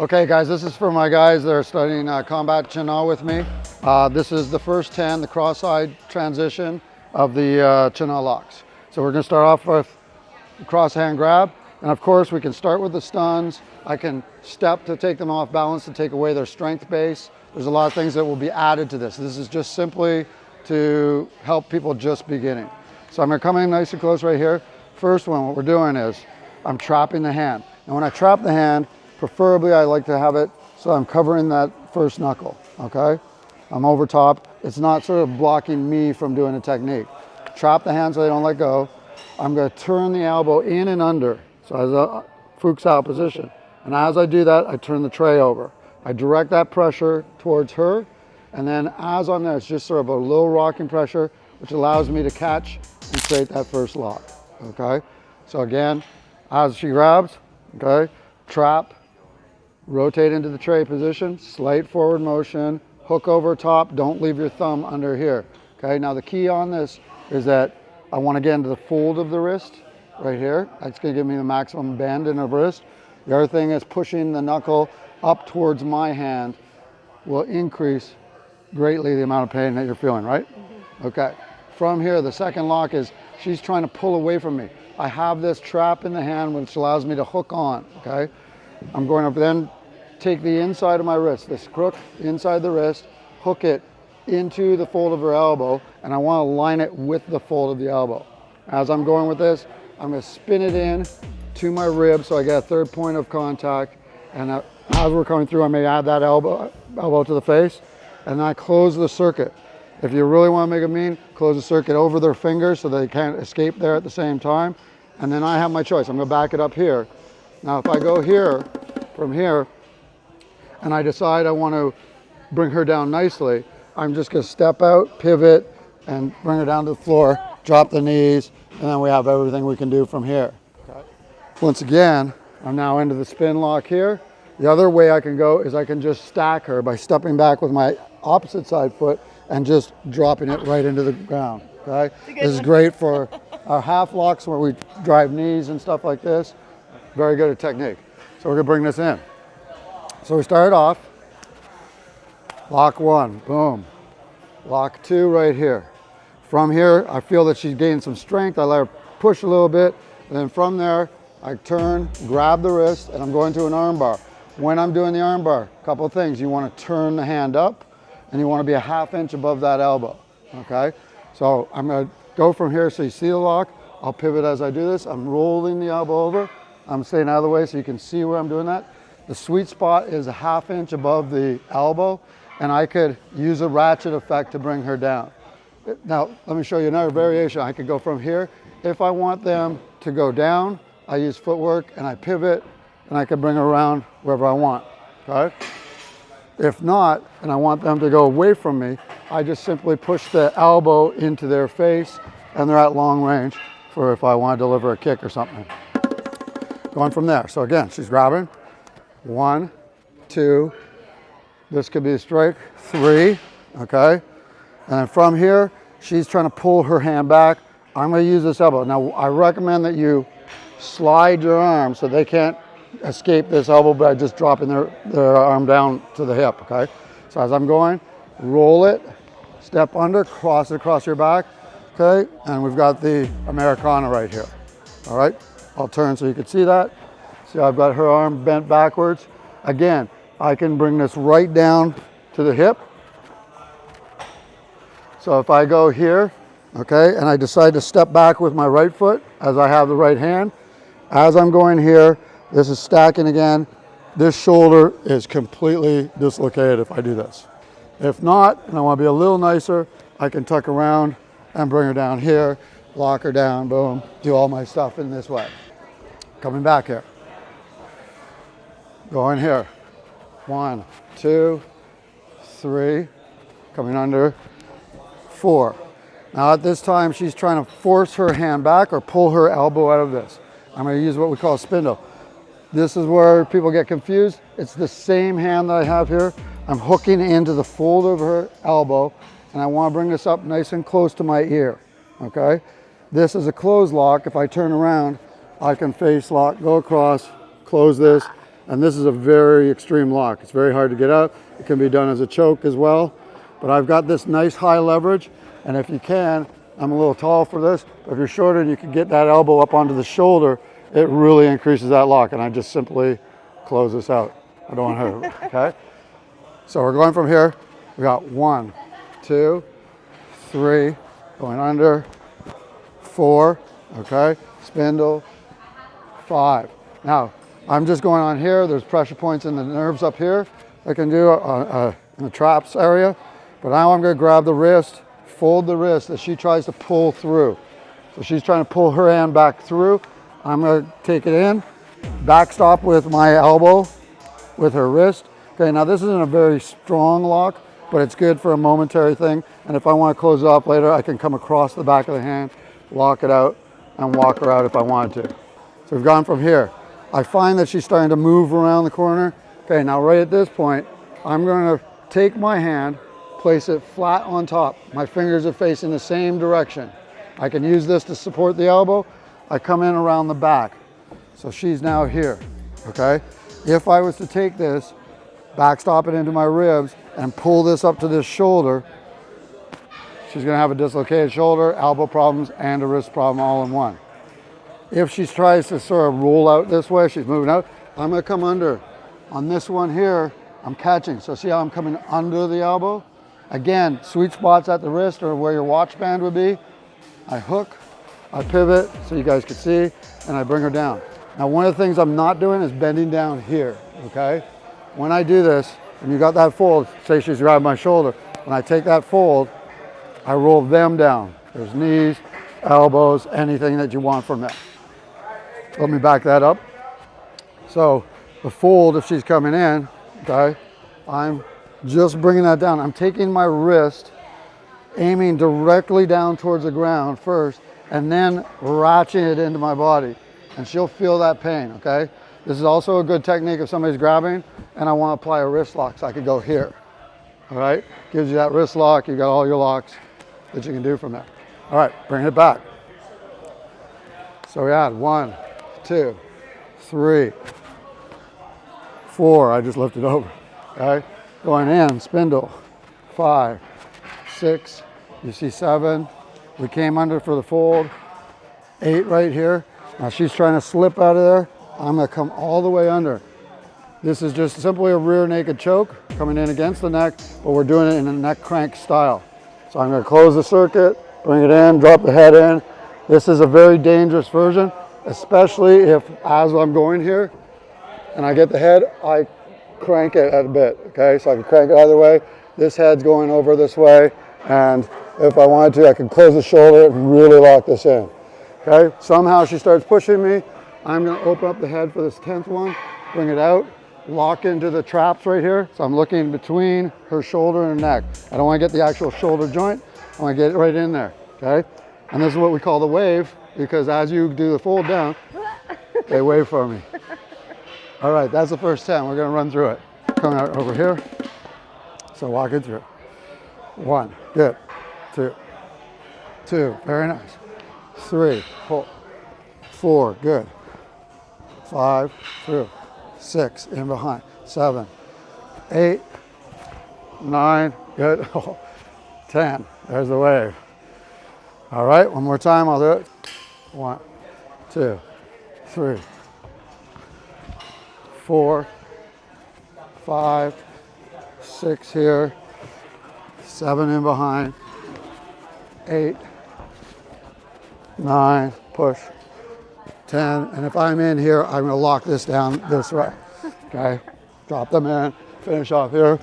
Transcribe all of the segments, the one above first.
Okay guys, this is for my guys that are studying combat Chin-Na with me. This is the first 10, the cross-side transition of the Chin-Na locks. So we're gonna start off with cross hand grab. And of course we can start with the stuns. I can step to take them off balance to take away their strength base. There's a lot of things that will be added to this. This is just simply to help people just beginning. So I'm gonna come in nice and close right here. First one, what we're doing is I'm trapping the hand. And when I trap the hand, preferably I like to have it so I'm covering that first knuckle, okay? I'm over top. It's not sort of blocking me from doing a technique. Trap the hand so they don't let go. I'm gonna turn the elbow in and under. So as a Fuchs out position. And as I do that, I turn the tray over. I direct that pressure towards her. And then as I'm there, it's just sort of a low rocking pressure, which allows me to catch and create that first lock, okay? So again, as she grabs, okay, trap, rotate into the tray position, slight forward motion, hook over top, don't leave your thumb under here. Okay, now the key on this is that I want to get into the fold of the wrist right here. That's going to give me the maximum bend in the wrist. The other thing is pushing the knuckle up towards my hand will increase greatly the amount of pain that you're feeling, right? Mm-hmm. Okay, from here, the second lock is she's trying to pull away from me. I have this trap in the hand which allows me to hook on, okay? I'm going to then take the inside of my wrist, this crook inside the wrist, hook it into the fold of her elbow, and I want to line it with the fold of the elbow. As I'm going with this, I'm going to spin it in to my rib so I get a third point of contact, and as we're coming through, I may add that elbow to the face, and then I close the circuit. If you really want to make it mean, close the circuit over their fingers so they can't escape there at the same time, and then I have my choice. I'm going to back it up here. Now if I go here, from here, and I decide I want to bring her down nicely, I'm just going to step out, pivot, and bring her down to the floor, drop the knees, and then we have everything we can do from here. Okay. Once again, I'm now into the spin lock here. The other way I can go is I can just stack her by stepping back with my opposite side foot and just dropping it right into the ground. Okay? This is great for our half locks where we drive knees and stuff like this. Very good at technique. So we're going to bring this in. So we start off, lock one, boom. Lock two right here. From here, I feel that she's gained some strength. I let her push a little bit. And then from there, I turn, grab the wrist, and I'm going to an arm bar. When I'm doing the arm bar, a couple of things. You want to turn the hand up, and you want to be a ½ inch above that elbow, okay? So I'm going to go from here so you see the lock. I'll pivot as I do this. I'm rolling the elbow over. I'm staying out of the way so you can see where I'm doing that. The sweet spot is a ½ inch above the elbow, and I could use a ratchet effect to bring her down. Now, let me show you another variation. I could go from here. If I want them to go down, I use footwork and I pivot, and I can bring her around wherever I want, okay? If not, and I want them to go away from me, I just simply push the elbow into their face, and they're at long range for if I want to deliver a kick or something. Going from there. So again, she's grabbing. 1, 2, this could be a strike, 3, okay? And then from here, she's trying to pull her hand back. I'm gonna use this elbow. Now, I recommend that you slide your arm so they can't escape this elbow by just dropping their arm down to the hip, okay? So as I'm going, roll it, step under, cross it across your back, okay? And we've got the Americana right here, all right? I'll turn so you can see that. See, I've got her arm bent backwards. Again, I can bring this right down to the hip. So if I go here, okay, and I decide to step back with my right foot as I have the right hand, as I'm going here, this is stacking again. This shoulder is completely dislocated if I do this. If not, and I want to be a little nicer, I can tuck around and bring her down here, lock her down, boom, do all my stuff in this way. Coming back here. Going here. 1, 2, 3, coming under, 4. Now at this time, she's trying to force her hand back or pull her elbow out of this. I'm going to use what we call a spindle. This is where people get confused. It's the same hand that I have here. I'm hooking into the fold of her elbow, and I want to bring this up nice and close to my ear, okay? This is a close lock. If I turn around, I can face lock, go across, close this, And this is a very extreme lock. It's very hard to get out. It can be done as a choke as well. But I've got this nice high leverage, and if you can, I'm a little tall for this, but if you're shorter and you can get that elbow up onto the shoulder, it really increases that lock, and I just simply close this out. I don't want to hurt it, okay? So we're going from here. We got 1, 2, 3, going under, 4, okay? Spindle, 5. Now, I'm just going on here. There's pressure points in the nerves up here I can do in the traps area. But now I'm going to grab the wrist, fold the wrist as she tries to pull through. So she's trying to pull her hand back through. I'm going to take it in, backstop with my elbow with her wrist. Okay, now this isn't a very strong lock, but it's good for a momentary thing. And if I want to close it off later, I can come across the back of the hand, lock it out, and walk her out if I wanted to. So we've gone from here. I find that she's starting to move around the corner. Okay, now right at this point, I'm going to take my hand, place it flat on top. My fingers are facing the same direction. I can use this to support the elbow. I come in around the back. So she's now here, okay? If I was to take this, backstop it into my ribs, and pull this up to this shoulder, she's gonna have a dislocated shoulder, elbow problems, and a wrist problem all in one. If she tries to sort of roll out this way, she's moving out, I'm gonna come under. On this one here, I'm catching. So see how I'm coming under the elbow? Again, sweet spots at the wrist or where your watch band would be. I hook, I pivot so you guys can see, and I bring her down. Now, one of the things I'm not doing is bending down here, okay? When I do this, and you got that fold, say she's grabbed my shoulder, when I take that fold, I roll them down. There's knees, elbows, anything that you want from that. Let me back that up. So the fold, if she's coming in, okay, I'm just bringing that down. I'm taking my wrist, aiming directly down towards the ground first, and then ratcheting it into my body. And she'll feel that pain, okay? This is also a good technique if somebody's grabbing and I want to apply a wrist lock, so I could go here, all right? Gives you that wrist lock, you got all your locks that you can do from there. All right, bring it back. So we had 1, 2, 3, 4, I just lifted over, okay? Going in, spindle, 5, 6, you see 7, we came under for the fold, 8 right here. Now she's trying to slip out of there. I'm gonna come all the way under. This is just simply a rear naked choke coming in against the neck, but we're doing it in a neck crank style. So I'm gonna close the circuit, bring it in, drop the head in. This is a very dangerous version, especially if as I'm going here and I get the head, I crank it a bit, okay? So I can crank it either way. This head's going over this way, and if I wanted to, I can close the shoulder and really lock this in. Okay, somehow she starts pushing me. I'm gonna open up the head for this 10th one, bring it out, lock into the traps right here. So I'm looking between her shoulder and her neck. I don't wanna get the actual shoulder joint. I wanna get it right in there, okay? And this is what we call the wave, because as you do the fold down, they wave for me. All right, that's the first 10. We're gonna run through it. Coming out over here. So walk it through. 1, good, 2, very nice. 3, hold, 4, good, 5, through, 6, in behind, 7, 8, 9, good, 10, there's the wave. All right, one more time, I'll do it. 1, 2, 3, 4, 5, 6 here, 7 in behind, 8, 9, push, 10, and if I'm in here, I'm gonna lock this down this way, okay? Drop them in, finish off here.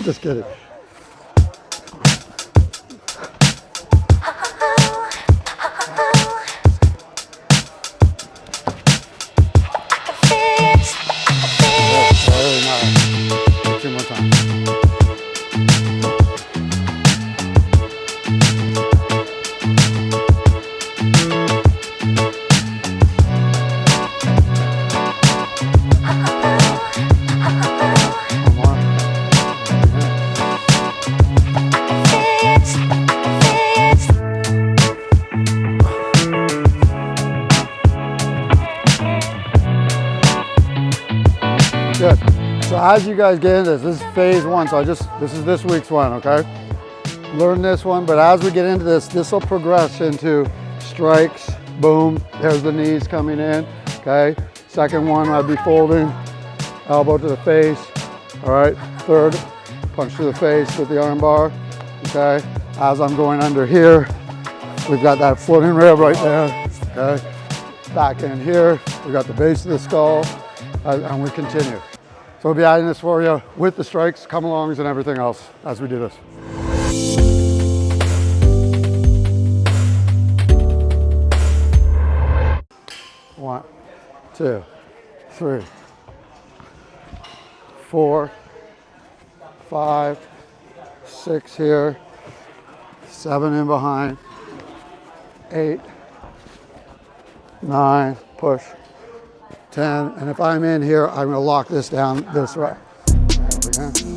Just kidding. Very nice. 2 more times. as you guys get into this is phase one, so this is this week's one, okay? Learn this one, but as we get into this will progress into strikes, boom, there's the knees coming in, okay? Second one, I'd be folding, elbow to the face, all right? Third, punch to the face with the arm bar, okay? As I'm going under here, we've got that floating rib right there, okay? Back in here, we got the base of the skull, and we continue. So we'll be adding this for you with the strikes, come-alongs, and everything else as we do this. One, two, three, 4, 5, 6 here, 7 in behind, 8, 9, push, 10, and if I'm in here, I'm going to lock this down this way. There we go.